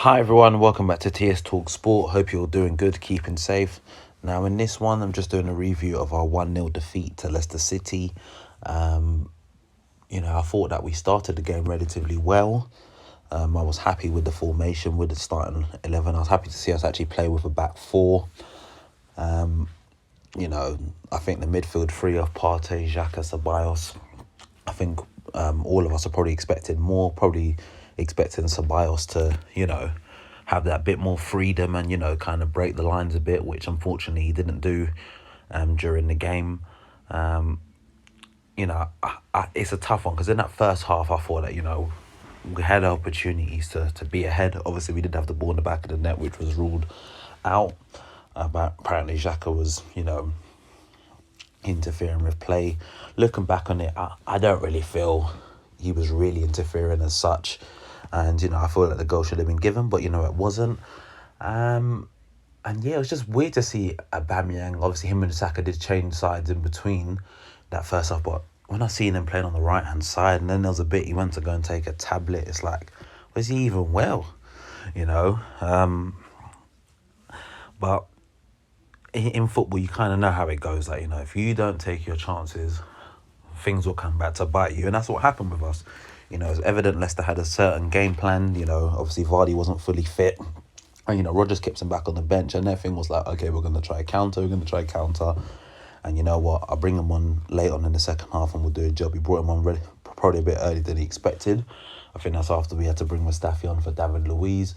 Hi everyone, welcome back to TS Talk Sport. Hope you're all doing good, keeping safe. Now in this one, I'm just doing a review of our 1-0 defeat to Leicester City. I thought that we started the game relatively well. I was happy with the formation, with the starting 11. I was happy to see us actually play with a back four. I think the midfield three of Partey, Xhaka, Ceballos. I think all of us are probably expecting more, probably expecting Ceballos to, have that bit more freedom and, kind of break the lines a bit, which unfortunately he didn't do during the game. It's a tough one because in that first half, I thought that, we had opportunities to be ahead. Obviously, we did have the ball in the back of the net, which was ruled out. But apparently, Xhaka was, interfering with play. Looking back on it, I don't really feel he was really interfering as such. And, I feel like the goal should have been given, but, it wasn't. And yeah, it was just weird to see Aubameyang. Obviously, him and Saka did change sides in between that first half, but when I seen him playing on the right-hand side, and then there was a bit he went to go and take a tablet, it's like, was he even well? But in football, you kind of know how it goes. Like, if you don't take your chances, things will come back to bite you. And that's what happened with us. It's evident Leicester had a certain game plan. Obviously Vardy wasn't fully fit. And, Rodgers kept him back on the bench. And their thing was like, okay, we're going to try counter. And you know what? I'll bring him on late on in the second half and we'll do a job. He brought him on probably a bit earlier than he expected. I think that's after we had to bring Mustafi on for David Luiz.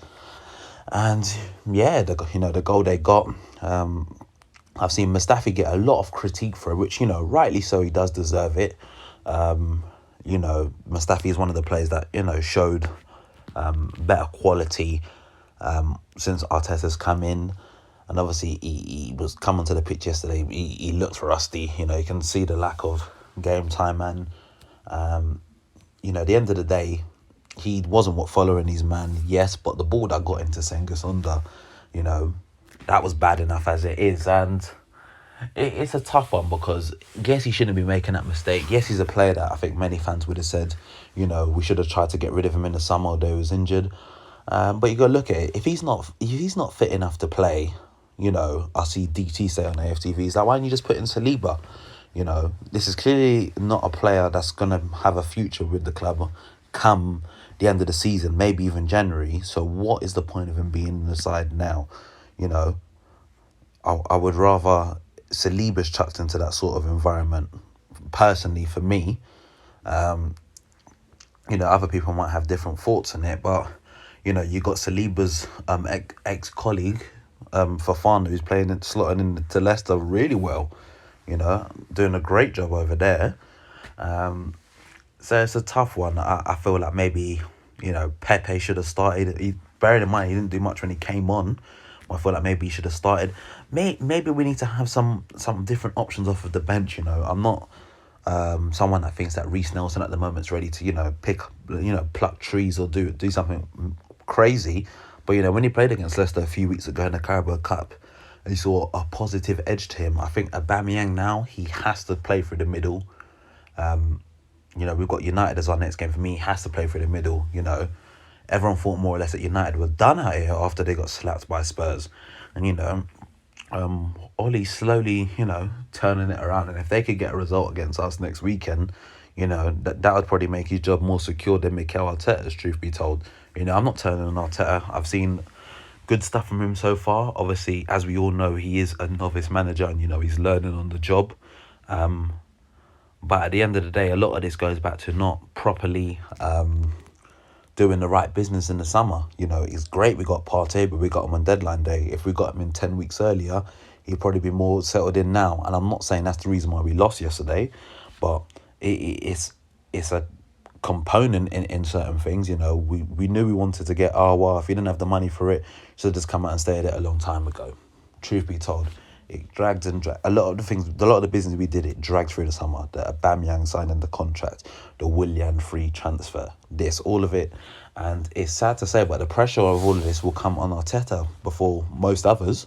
And yeah, the goal they got, I've seen Mustafi get a lot of critique for it, which, rightly so, he does deserve it. Mustafi is one of the players that, showed better quality since Arteta's come in. And obviously, he was coming to the pitch yesterday. He looks rusty. You can see the lack of game time. And, at the end of the day, he wasn't following his man, yes, but the ball that got into Senghis Under, that was bad enough as it is. And it's a tough one because, yes, he shouldn't be making that mistake. Yes, he's a player that I think many fans would have said, we should have tried to get rid of him in the summer, although he was injured. But you got to look at it. If he's not fit enough to play, I see DT say on AFTV, he's like, why don't you just put in Saliba? This is clearly not a player that's going to have a future with the club come the end of the season, maybe even January. So what is the point of him being in the side now? I would rather Saliba's chucked into that sort of environment, personally, for me. Other people might have different thoughts on it, but, you got Saliba's ex-colleague, Fofana, who's slotting into Leicester really well, doing a great job over there. So it's a tough one. I feel like maybe, Pepe should have started. Bearing in mind, he didn't do much when he came on. I feel like maybe he should have started. Maybe we need to have some different options off of the bench. I'm not someone that thinks that Reece Nelson at the moment is ready to, pluck trees or do something crazy. But, when he played against Leicester a few weeks ago in the Carabao Cup, and you saw a positive edge to him. I think Aubameyang now, he has to play through the middle. We've got United as our next game. For me, he has to play through the middle, Everyone thought more or less that United were done out here after they got slapped by Spurs. And, Ollie's slowly, turning it around. And if they could get a result against us next weekend, that would probably make his job more secure than Mikel Arteta's, truth be told. I'm not turning on Arteta. I've seen good stuff from him so far. Obviously, as we all know, he is a novice manager and, he's learning on the job. But at the end of the day, a lot of this goes back to not properly doing the right business in the summer. It's great we got Partey, but we got him on deadline day. If we got him in 10 weeks earlier, he'd probably be more settled in now. And I'm not saying that's the reason why we lost yesterday, but it's a component in certain things. We knew we wanted to get Arwa. If we didn't have the money for it, should have just come out and stayed it a long time ago. Truth be told, it dragged and dragged. A lot of the business we did, it dragged through the summer. The Aubameyang signing the contract, the Willian free transfer, all of it. And it's sad to say, but the pressure of all of this will come on Arteta before most others.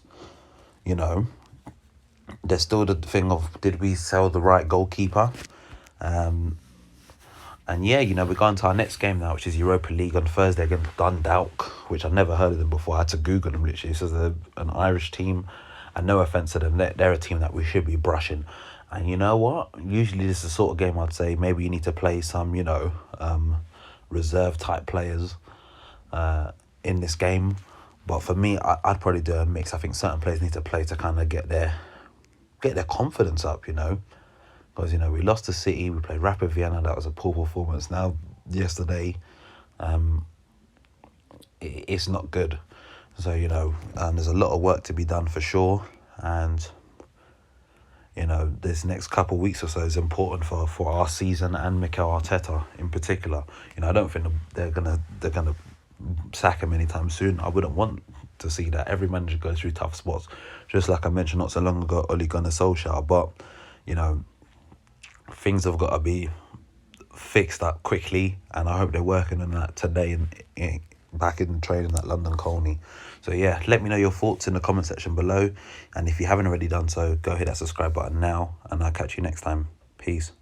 There's still the thing of, did we sell the right goalkeeper? And yeah, we're going to our next game now, which is Europa League on Thursday against Dundalk, which I've never heard of them before. I had to Google them literally. This is an Irish team, and no offense to them, they're a team that we should be brushing. And you know what? Usually this is the sort of game I'd say maybe you need to play some, reserve type players in this game. But for me, I'd probably do a mix. I think certain players need to play to kind of get their confidence up, Because, we lost to City, we played Rapid Vienna, that was a poor performance. Now, yesterday, it's not good. So, there's a lot of work to be done for sure. And, this next couple of weeks or so is important for our season and Mikel Arteta in particular. I don't think they're gonna sack him anytime soon. I wouldn't want to see that. Every manager goes through tough spots. Just like I mentioned not so long ago, Ole Gunnar Solskjaer. But, things have got to be fixed up quickly, and I hope they're working on that today and back in training at London Colney. So yeah, let me know your thoughts in the comment section below, and if you haven't already done so, go hit that subscribe button now, and I'll catch you next time. Peace.